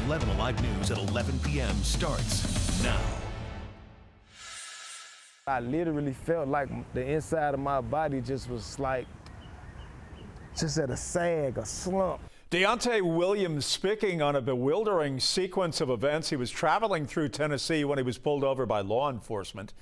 11 Alive News at 11 p.m. starts now. I literally felt like the inside of my body just was like, just at a sag, a slump. Deontay Williams speaking on a bewildering sequence of events. He was traveling through Tennessee when he was pulled over by law enforcement.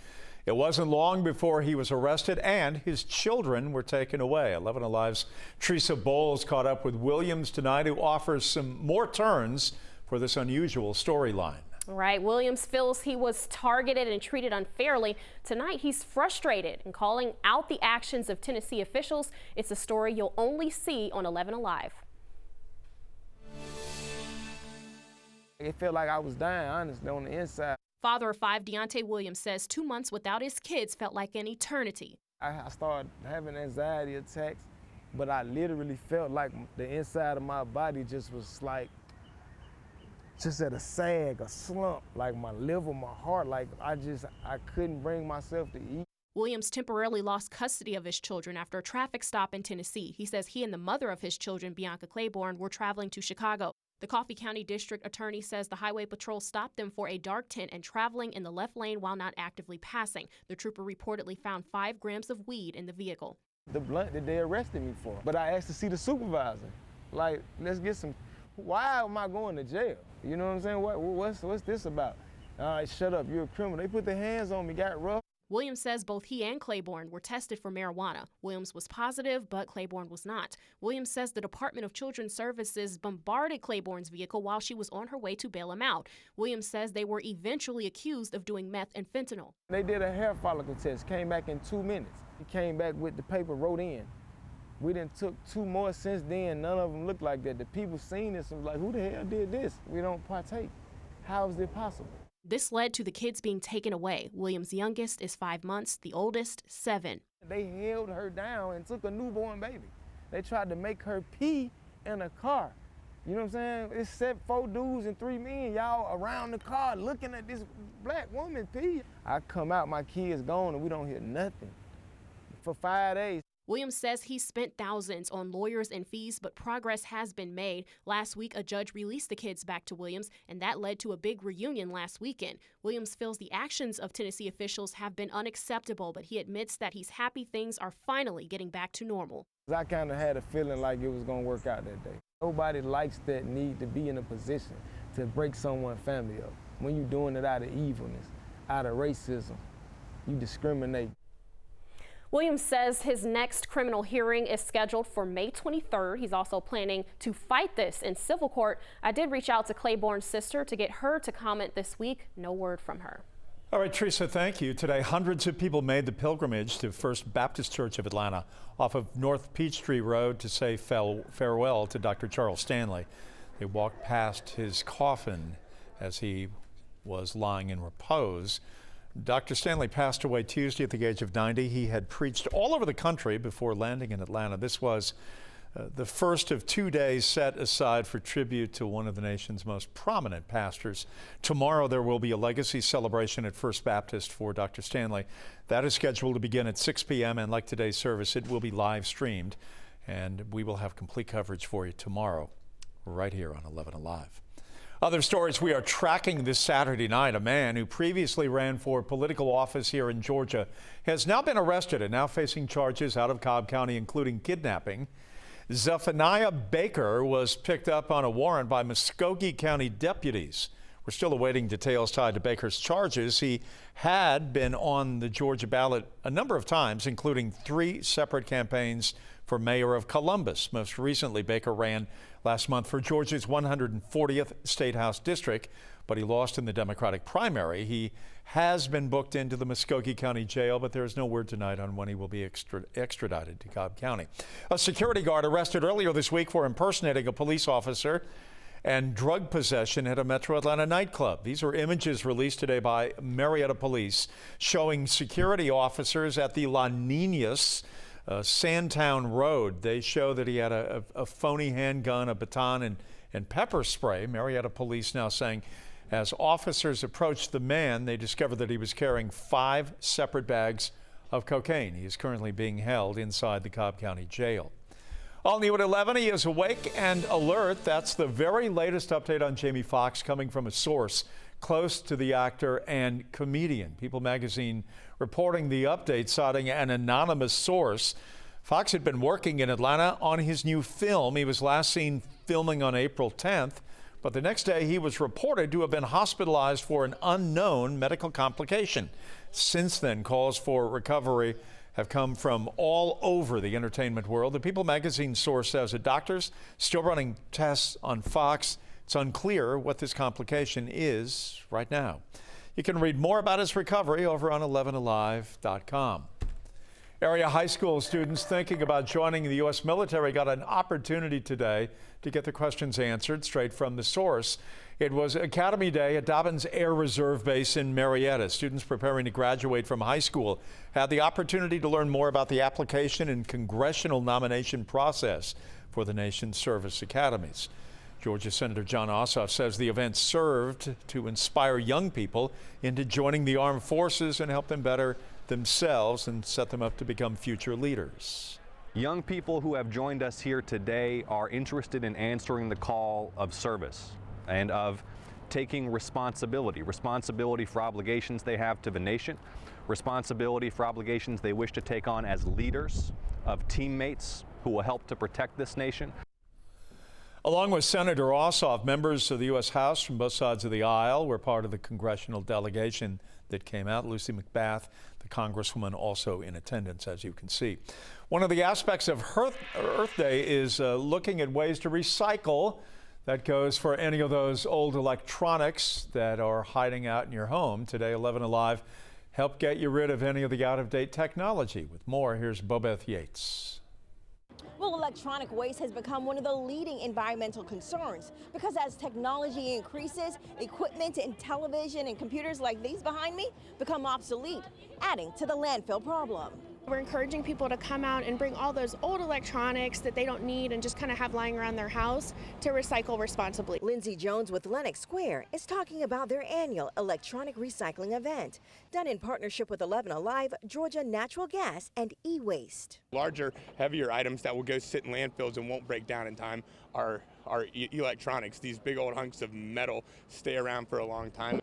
It wasn't long before he was arrested and his children were taken away. 11 Alive's Teresa Bowles caught up with Williams tonight, who offers some more turns for this unusual storyline. Right. Williams feels he was targeted and treated unfairly. Tonight, he's frustrated and calling out the actions of Tennessee officials. It's a story you'll only see on 11 Alive. It felt like I was dying, honestly, on the inside. Father of 5, Deontay Williams, says 2 months without his kids felt like an eternity. I started having anxiety attacks, but I literally felt like the inside of my body just was like, just at a sag, a slump, like my liver, my heart, like I couldn't bring myself to eat. Williams temporarily lost custody of his children after a traffic stop in Tennessee. He says he and the mother of his children, Bianca Claiborne, were traveling to Chicago. The Coffee County District Attorney says the Highway Patrol stopped them for a dark tint and traveling in the left lane while not actively passing. The trooper reportedly found 5 grams of weed in the vehicle. The blunt that they arrested me for. But I asked to see the supervisor. Like, let's get some, why am I going to jail? You know what I'm saying? What's this about? Shut up, you're a criminal. They put their hands on me, got rough. Williams says both he and Claiborne were tested for marijuana. Williams was positive, but Claiborne was not. Williams says the Department of Children's Services bombarded Claiborne's vehicle while she was on her way to bail him out. Williams says they were eventually accused of doing meth and fentanyl. They did a hair follicle test, came back in 2 minutes. He came back with the paper wrote in. We done took 2 more since then. None of them looked like that. The people seen this and was like, who the hell did this? We don't partake. How is it possible? This led to the kids being taken away. Williams' youngest is 5 months, the oldest 7. They held her down and took a newborn baby. They tried to make her pee in a car. You know what I'm saying? It's 4 dudes and 3 men, y'all around the car looking at this black woman pee. I come out, my kid's gone, and we don't hear nothing for 5 days. Williams says he spent thousands on lawyers and fees, but progress has been made. Last week, a judge released the kids back to Williams, and that led to a big reunion last weekend. Williams feels the actions of Tennessee officials have been unacceptable, but he admits that he's happy things are finally getting back to normal. I kind of had a feeling like it was going to work out that day. Nobody likes that need to be in a position to break someone's family up. When you're doing it out of evilness, out of racism, you discriminate. Williams says his next criminal hearing is scheduled for May 23rd. He's also planning to fight this in civil court. I did reach out to Claiborne's sister to get her to comment this week. No word from her. All right, Teresa, thank you. Today, hundreds of people made the pilgrimage to First Baptist Church of Atlanta off of North Peachtree Road to say farewell to Dr. Charles Stanley. They walked past his coffin as he was lying in repose. Dr. Stanley passed away Tuesday at the age of 90. He had preached all over the country before landing in Atlanta. This was the first of 2 days set aside for tribute to one of the nation's most prominent pastors. Tomorrow there will be a legacy celebration at First Baptist for Dr. Stanley. That is scheduled to begin at 6 p.m. and like today's service, it will be live streamed. And we will have complete coverage for you tomorrow right here on 11 Alive. Other stories we are tracking this Saturday night. A man who previously ran for political office here in Georgia has now been arrested and now facing charges out of Cobb County, including kidnapping. Zephaniah Baker was picked up on a warrant by Muskogee County deputies. We're still awaiting details tied to Baker's charges. He had been on the Georgia ballot a number of times, including 3 separate campaigns for mayor of Columbus. Most recently, Baker ran last month for Georgia's 140th State House district, but he lost in the Democratic primary. He has been booked into the Muskogee County Jail, but there is no word tonight on when he will be extradited to Cobb County. A security guard arrested earlier this week for impersonating a police officer and drug possession at a Metro Atlanta nightclub. These are images released today by Marietta Police showing security officers at the La Ninas Sandtown Road. They show that he had a phony handgun, a baton, and pepper spray. Marietta Police now saying as officers approached the man, they discovered that he was carrying 5 separate bags of cocaine. He is currently being held inside the Cobb County Jail. All new at 11, he is awake and alert. That's the very latest update on Jamie Foxx, coming from a source close to the actor and comedian. People magazine reporting the update, citing an anonymous source. Foxx had been working in Atlanta on his new film. He was last seen filming on April 10th, but the next day he was reported to have been hospitalized for an unknown medical complication. Since then, calls for recovery have come from all over the entertainment world. The People magazine source says that doctors still running tests on Foxx. It's unclear what this complication is right now. You can read more about his recovery over on 11alive.com. Area high school students thinking about joining the U.S. military got an opportunity today to get the questions answered straight from the source. It was Academy Day at Dobbins Air Reserve Base in Marietta. Students preparing to graduate from high school had the opportunity to learn more about the application and congressional nomination process for the nation's service academies. Georgia Senator Jon Ossoff says the event served to inspire young people into joining the armed forces and help them better themselves and set them up to become future leaders. Young people who have joined us here today are interested in answering the call of service and of taking responsibility for obligations they have to the nation, responsibility for obligations they wish to take on as leaders, of teammates who will help to protect this nation. Along with Senator Ossoff, members of the U.S. House from both sides of the aisle were part of the congressional delegation that came out. Lucy McBath, the congresswoman, also in attendance, as you can see. One of the aspects of Earth Day is looking at ways to recycle. That goes for any of those old electronics that are hiding out in your home. Today, 11 Alive help get you rid of any of the out-of-date technology. With more, here's Bobeth Yates. Well, electronic waste has become one of the leading environmental concerns because as technology increases, equipment and television and computers like these behind me become obsolete, adding to the landfill problem. We're encouraging people to come out and bring all those old electronics that they don't need and just kind of have lying around their house to recycle responsibly. Lindsay Jones with Lenox Square is talking about their annual electronic recycling event, done in partnership with 11 Alive, Georgia Natural Gas, and E-Waste. Larger, heavier items that will go sit in landfills and won't break down in time are electronics. These big old hunks of metal stay around for a long time.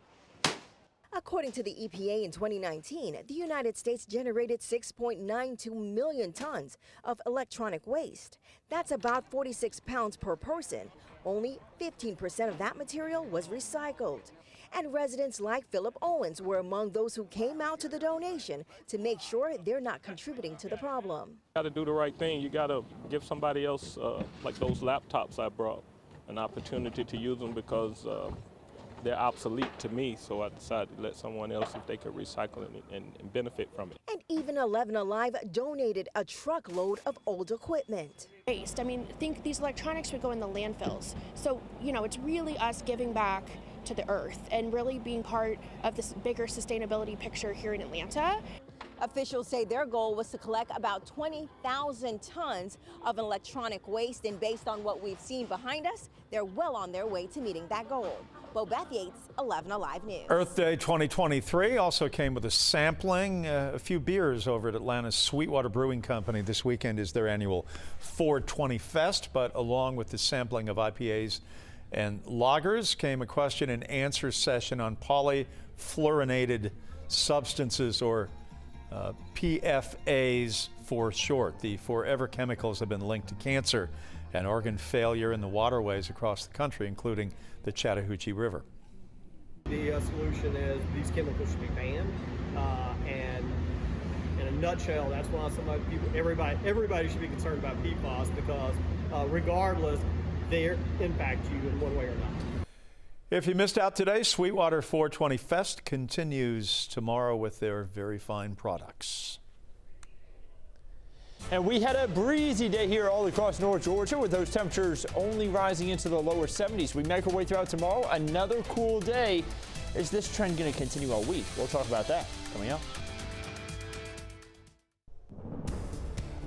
According to the EPA in 2019, the United States generated 6.92 million tons of electronic waste. That's about 46 pounds per person. Only 15% of that material was recycled. And residents like Philip Owens were among those who came out to the donation to make sure they're not contributing to the problem. You got to do the right thing. You got to give somebody else, like those laptops I brought, an opportunity to use them because they're obsolete to me, so I decided to let someone else, if they could recycle it and benefit from it. And even 11 Alive donated a truckload of old equipment. Waste. I mean, think these electronics would go in the landfills. So, you know, it's really us giving back to the earth and really being part of this bigger sustainability picture here in Atlanta. Officials say their goal was to collect about 20,000 tons of electronic waste, and based on what we've seen behind us, they're well on their way to meeting that goal. Bobeth Yates, 11 Alive News. Earth Day 2023 also came with a sampling. A few beers over at Atlanta's Sweetwater Brewing Company. This weekend is their annual 420 Fest, but along with the sampling of IPAs and lagers came a question and answer session on polyfluorinated substances, or PFAs for short. The forever chemicals have been linked to cancer and organ failure in the waterways across the country, including the Chattahoochee River. The solution is these chemicals should be banned, and in a nutshell, that's why everybody should be concerned about PFAS, because regardless, they impact you in one way or another. If you missed out today, Sweetwater 420 Fest continues tomorrow with their very fine products. And we had a breezy day here all across North Georgia, with those temperatures only rising into the lower 70s. We make our way throughout tomorrow. Another cool day. Is this trend going to continue all week? We'll talk about that coming up.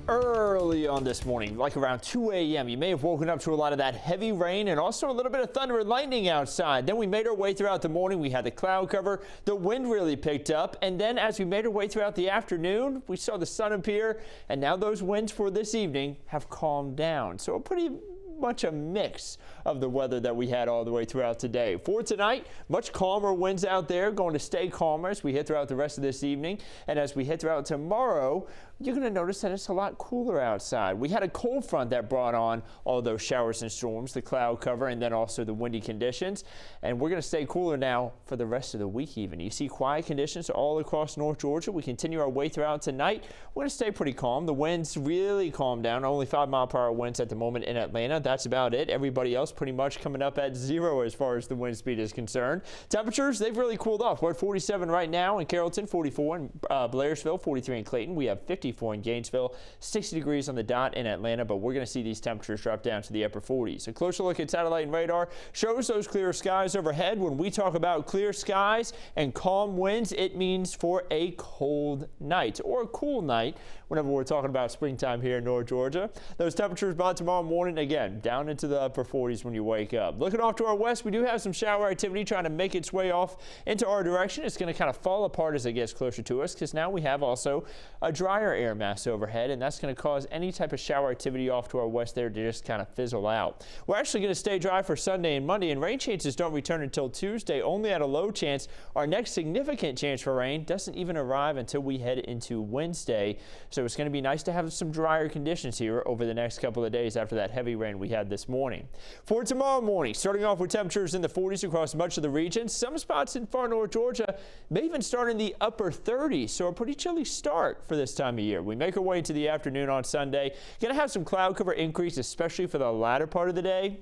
early on this morning, like around 2 a.m. You may have woken up to a lot of that heavy rain and also a little bit of thunder and lightning outside. Then we made our way throughout the morning. We had the cloud cover. The wind really picked up. And then as we made our way throughout the afternoon, we saw the sun appear. And now those winds for this evening have calmed down. So a pretty much a mix of the weather that we had all the way throughout today. For tonight, much calmer winds out there, going to stay calmer as we hit throughout the rest of this evening. And as we hit throughout tomorrow, you're going to notice that it's a lot cooler outside. We had a cold front that brought on all those showers and storms, the cloud cover, and then also the windy conditions. And we're going to stay cooler now for the rest of the week even. You see quiet conditions all across North Georgia. We continue our way throughout tonight. We're going to stay pretty calm. The winds really calm down. Only 5-mile-per-hour winds at the moment in Atlanta. That's about it. Everybody else pretty much coming up at 0 as far as the wind speed is concerned. Temperatures, they've really cooled off. We're at 47 right now in Carrollton, 44 in Blairsville, 43 in Clayton. We have 54 in Gainesville, 60 degrees on the dot in Atlanta, but we're going to see these temperatures drop down to the upper 40s. A closer look at satellite and radar shows those clear skies overhead. When we talk about clear skies and calm winds, it means for a cold night or a cool night whenever we're talking about springtime here in North Georgia. Those temperatures by tomorrow morning, again, down into the upper 40s when you wake up. Looking off to our west, we do have some shower activity trying to make its way off into our direction. It's going to kind of fall apart as it gets closer to us because now we have also a drier air mass overhead, and that's going to cause any type of shower activity off to our west there to just kind of fizzle out. We're actually going to stay dry for Sunday and Monday, and rain chances don't return until Tuesday, only at a low chance. Our next significant chance for rain doesn't even arrive until we head into Wednesday. So it's going to be nice to have some drier conditions here over the next couple of days after that heavy rain we had this morning. For tomorrow morning, starting off with temperatures in the 40s across much of the region. Some spots in far north Georgia may even start in the upper 30s, so a pretty chilly start for this time of year. We make our way into the afternoon on Sunday. Going to have some cloud cover increase, especially for the latter part of the day.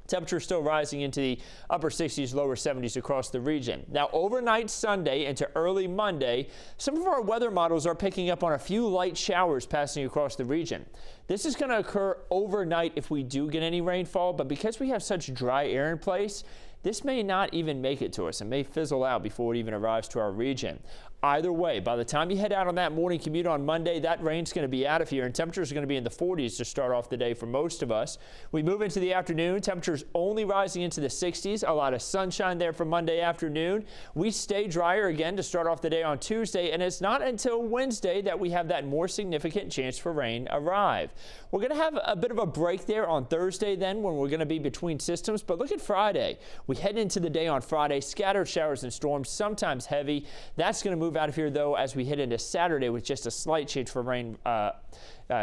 Temperatures still rising into the upper 60s, lower 70s across the region. Now, overnight Sunday into early Monday, some of our weather models are picking up on a few light showers passing across the region. This is going to occur overnight if we do get any rainfall, but because we have such dry air in place, this may not even make it to us and may fizzle out before it even arrives to our region. Either way, by the time you head out on that morning commute on Monday, that rain's going to be out of here, and temperatures are going to be in the 40s to start off the day for most of us. We move into the afternoon, temperatures only rising into the 60s. A lot of sunshine there for Monday afternoon. We stay drier again to start off the day on Tuesday, and it's not until Wednesday that we have that more significant chance for rain arrive. We're going to have a bit of a break there on Thursday then when we're going to be between systems, but look at Friday. We head into the day on Friday, scattered showers and storms, sometimes heavy. That's going to move out of here, though, as we head into Saturday with just a slight chance for rain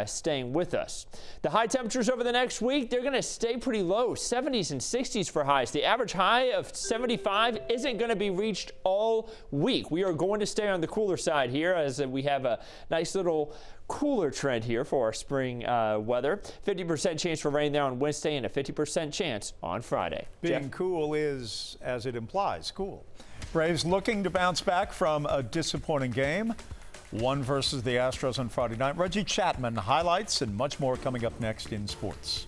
staying with us. The high temperatures over the next week, they're going to stay pretty low, 70s and 60s for highs. The average high of 75 isn't going to be reached all week. We are going to stay on the cooler side here as we have a nice little cooler trend here for our spring weather. 50% chance for rain there on Wednesday and a 50% chance on Friday. Being Jeff? cool is, as it implies, cool. Braves looking to bounce back from a disappointing game. One versus the Astros on Friday night. Reggie Chapman highlights and much more coming up next in sports.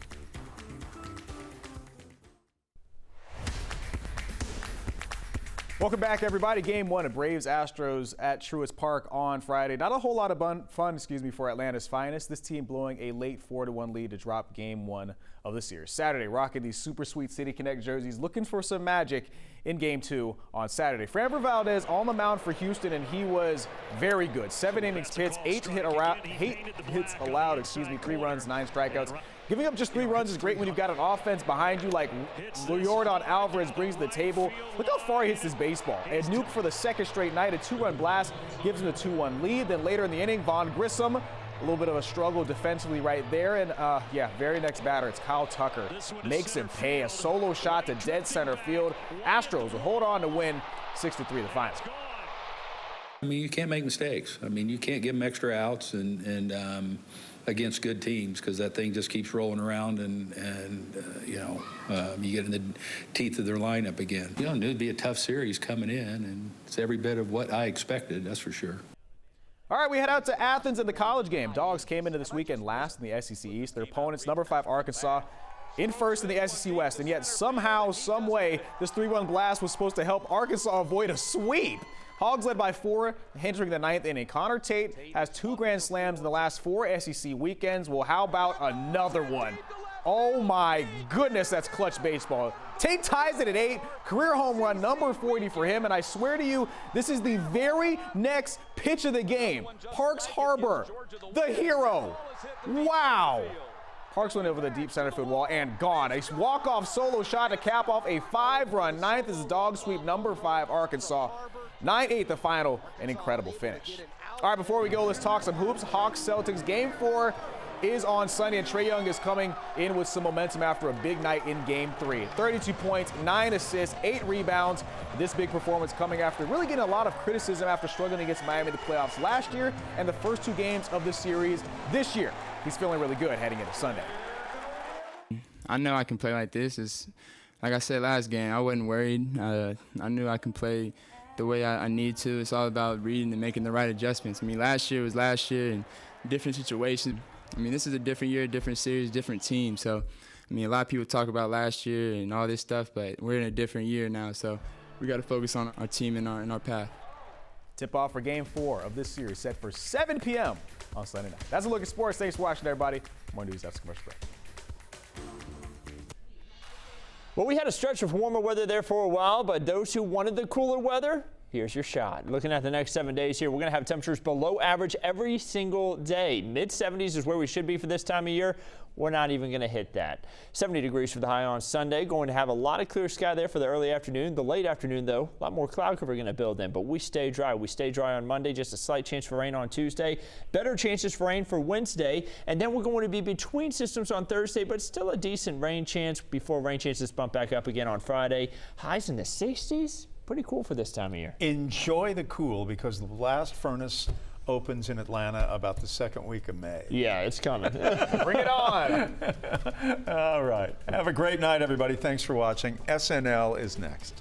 Welcome back, everybody. Game one of Braves-Astros at Truist Park on Friday. Not a whole lot of fun, for Atlanta's finest. This team blowing a late 4-1 lead to drop game one of the series. Saturday, rocking these Super Sweet City Connect jerseys, looking for some magic in game two on Saturday. Framber Valdez on the mound for Houston, and he was very good. 7 innings pitched, 8 hits allowed, 3 runs, 9 strikeouts. Giving up just 3 runs is great when you've got an offense behind you like Yordan Alvarez brings to the table. Look how far he hits this baseball. And Nuke for the second straight night, a 2-run blast gives him a 2-1 lead. Then later in the inning, Vaughn Grissom, a little bit of a struggle defensively right there. And very next batter, it's Kyle Tucker. Makes him pay. A solo shot to dead center field. Astros will hold on to win 6-3 the final. I mean, you can't make mistakes. I mean, you can't give them extra outs and against good teams because that thing just keeps rolling around and you get in the teeth of their lineup again. It would be a tough series coming in, and it's every bit of what I expected, that's for sure. All right, we head out to Athens in the college game. Dogs came into this weekend last in the SEC East. Their opponents, number 5 Arkansas, in first in the SEC West, and yet somehow, some way, this 3-1 blast was supposed to help Arkansas avoid a sweep. Hogs led by 4, entering the 9th inning. Connor Tate has 2 grand slams in the last 4 SEC weekends. Well, how about another one? Oh my goodness, that's clutch baseball. Tate ties it at 8, career home run number 40 for him, and I swear to you, this is the very next pitch of the game. Parks Harbor, the hero. Wow. Parks went over the deep center field wall and gone. A walk-off solo shot to cap off a 5-run 9th is dog sweep number 5 Arkansas. 9-8 the final, an incredible finish. All right, before we go, let's talk some hoops. Hawks Celtics game 4 is on Sunday, and Trae Young is coming in with some momentum after a big night in game 3. 32 points, 9 assists, 8 rebounds. This big performance coming after really getting a lot of criticism after struggling against Miami in the playoffs last year and the first 2 games of the series this year. He's feeling really good heading into Sunday. I know I can play like this. Like I said last game, I wasn't worried. I knew I can play the way I need to. It's all about reading and making the right adjustments. I mean, last year was last year in different situations. I mean, this is a different year, different series, different team. So, I mean, a lot of people talk about last year and all this stuff, but we're in a different year now. So we got to focus on our team and our path. Tip-off for Game 4 of this series set for 7 p.m. on Sunday night. That's a look at sports. Thanks for watching, everybody. More news after commercial break. Well, we had a stretch of warmer weather there for a while, but those who wanted the cooler weather, here's your shot. Looking at the next 7 days here, we're going to have temperatures below average every single day. Mid-70s is where we should be for this time of year. We're not even going to hit that. 70 degrees for the high on Sunday. Going to have a lot of clear sky there for the early afternoon. The late afternoon, though, a lot more cloud cover going to build in, but we stay dry. We stay dry on Monday. Just a slight chance for rain on Tuesday. Better chances for rain for Wednesday. And then we're going to be between systems on Thursday, but still a decent rain chance before rain chances bump back up again on Friday. Highs in the 60s. Pretty cool for this time of year. Enjoy the cool because the blast furnace opens in Atlanta about the 2nd week of May. Yeah, it's coming. Bring it on. All right. Have a great night, everybody. Thanks for watching. SNL is next.